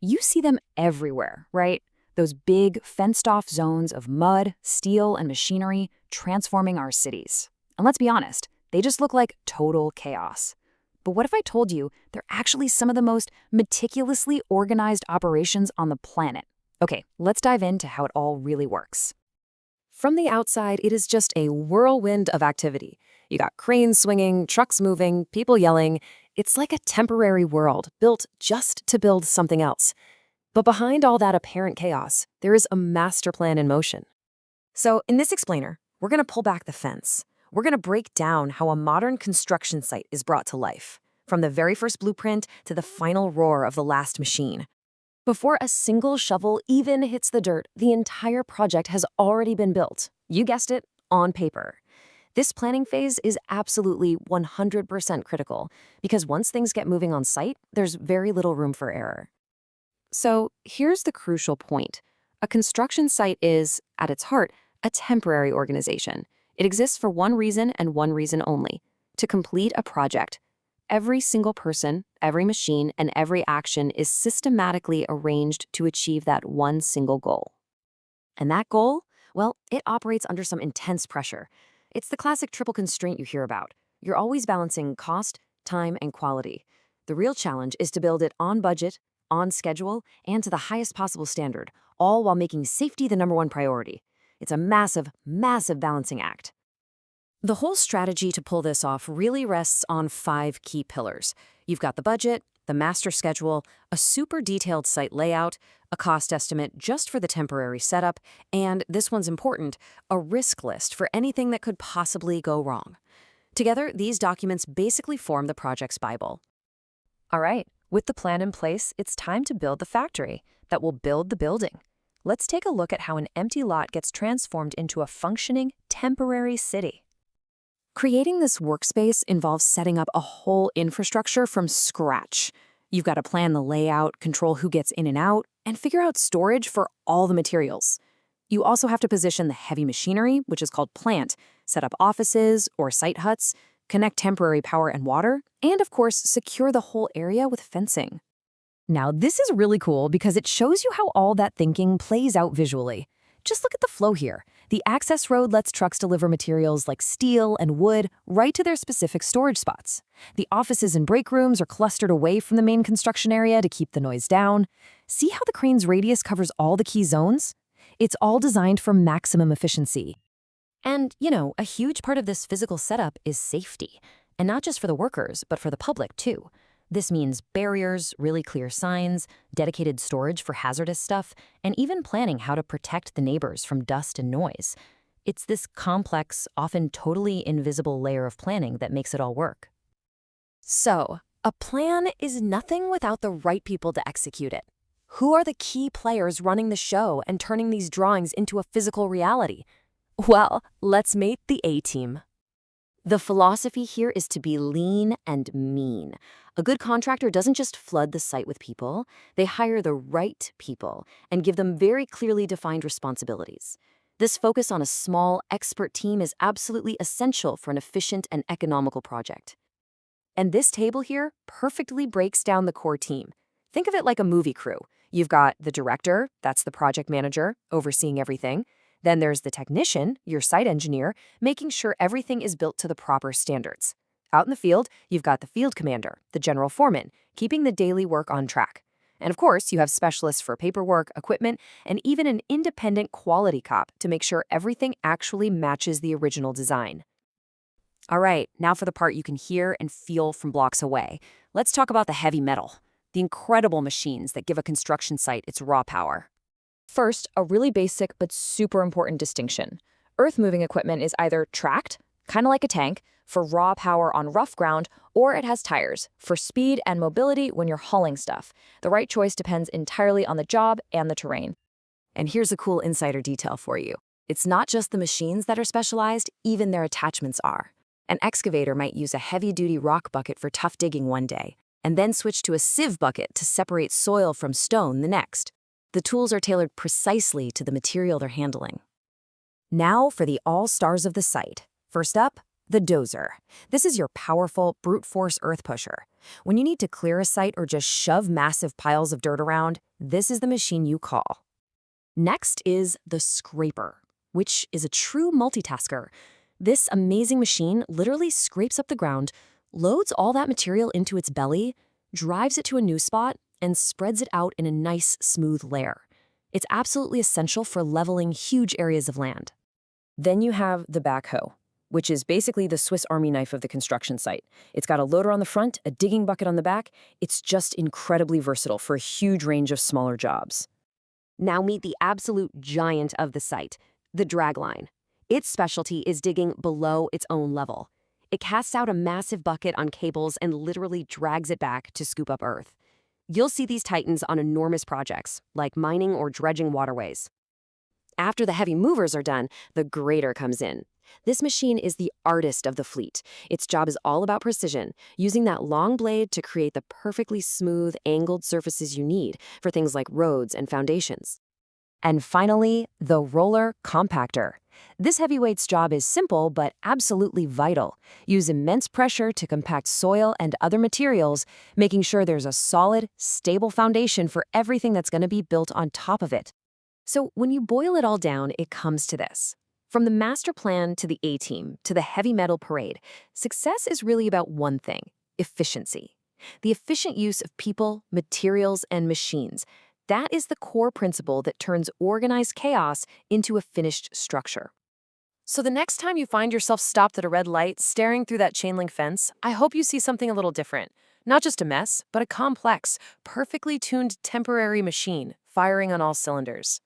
You see them everywhere, right? Those big, fenced-off zones of mud, steel, and machinery transforming our cities. And let's be honest, they just look like total chaos. But what if I told you they're actually some of the most meticulously organized operations on the planet? Okay, let's dive into how it all really works. From the outside, it is just a whirlwind of activity. You got cranes swinging, trucks moving, people yelling. It's like a temporary world built just to build something else. But behind all that apparent chaos, there is a master plan in motion. So in this explainer, we're going to pull back the fence. We're going to break down how a modern construction site is brought to life, from the very first blueprint to the final roar of the last machine. Before a single shovel even hits the dirt, the entire project has already been built. You guessed it, on paper. This planning phase is absolutely 100% critical, because once things get moving on site, there's very little room for error. So here's the crucial point. A construction site is, at its heart, a temporary organization. It exists for one reason and one reason only: to complete a project. Every single person, every machine, and every action is systematically arranged to achieve that one single goal. And that goal, well, it operates under some intense pressure. It's the classic triple constraint you hear about. You're always balancing cost, time, and quality. The real challenge is to build it on budget, on schedule, and to the highest possible standard, all while making safety the #1 priority. It's a massive, massive balancing act. The whole strategy to pull this off really rests on 5 key pillars. You've got the budget, the master schedule, a super detailed site layout, a cost estimate just for the temporary setup, and, this one's important, a risk list for anything that could possibly go wrong. Together, these documents basically form the project's Bible. All right, with the plan in place, it's time to build the factory that will build the building. Let's take a look at how an empty lot gets transformed into a functioning, temporary city. Creating this workspace involves setting up a whole infrastructure from scratch. You've got to plan the layout, control who gets in and out, and figure out storage for all the materials. You also have to position the heavy machinery, which is called plant, set up offices or site huts, connect temporary power and water, and of course, secure the whole area with fencing. Now, this is really cool because it shows you how all that thinking plays out visually. Just look at the flow here. The access road lets trucks deliver materials like steel and wood right to their specific storage spots. The offices and break rooms are clustered away from the main construction area to keep the noise down. See how the crane's radius covers all the key zones? It's all designed for maximum efficiency. And, a huge part of this physical setup is safety. And not just for the workers, but for the public, too. This means barriers, really clear signs, dedicated storage for hazardous stuff, and even planning how to protect the neighbors from dust and noise. It's this complex, often totally invisible layer of planning that makes it all work. So, a plan is nothing without the right people to execute it. Who are the key players running the show and turning these drawings into a physical reality? Well, let's meet the A-team. The philosophy here is to be lean and mean. A good contractor doesn't just flood the site with people, they hire the right people and give them very clearly defined responsibilities. This focus on a small, expert team is absolutely essential for an efficient and economical project. And this table here perfectly breaks down the core team. Think of it like a movie crew. You've got the director, that's the project manager, overseeing everything. Then there's the technician, your site engineer, making sure everything is built to the proper standards. Out in the field, you've got the field commander, the general foreman, keeping the daily work on track. And of course, you have specialists for paperwork, equipment, and even an independent quality cop to make sure everything actually matches the original design. All right, now for the part you can hear and feel from blocks away. Let's talk about the heavy metal, the incredible machines that give a construction site its raw power. First, a really basic but super important distinction. Earth-moving equipment is either tracked, kind of like a tank, for raw power on rough ground, or it has tires, for speed and mobility when you're hauling stuff. The right choice depends entirely on the job and the terrain. And here's a cool insider detail for you. It's not just the machines that are specialized, even their attachments are. An excavator might use a heavy-duty rock bucket for tough digging one day, and then switch to a sieve bucket to separate soil from stone the next. The tools are tailored precisely to the material they're handling. Now for the all-stars of the site. First up, The dozer. This is your powerful, brute force earth pusher. When you need to clear a site or just shove massive piles of dirt around, this is the machine you call. Next is the scraper, which is a true multitasker. This amazing machine literally scrapes up the ground, loads all that material into its belly, drives it to a new spot, and spreads it out in a nice, smooth layer. It's absolutely essential for leveling huge areas of land. Then you have the backhoe, which is basically the Swiss Army knife of the construction site. It's got a loader on the front, a digging bucket on the back. It's just incredibly versatile for a huge range of smaller jobs. Now meet the absolute giant of the site, the dragline. Its specialty is digging below its own level. It casts out a massive bucket on cables and literally drags it back to scoop up earth. You'll see these titans on enormous projects, like mining or dredging waterways. After the heavy movers are done, the grader comes in. This machine is the artist of the fleet. Its job is all about precision, using that long blade to create the perfectly smooth, angled surfaces you need for things like roads and foundations. And finally, the roller compactor. This heavyweight's job is simple but absolutely vital. Use immense pressure to compact soil and other materials, making sure there's a solid, stable foundation for everything that's going to be built on top of it. So when you boil it all down, it comes to this. From the master plan to the A-team to the heavy metal parade, success is really about one thing: efficiency. The efficient use of people, materials, and machines. That is the core principle that turns organized chaos into a finished structure. So the next time you find yourself stopped at a red light staring through that chain link fence, I hope you see something a little different. Not just a mess, but a complex, perfectly tuned temporary machine firing on all cylinders.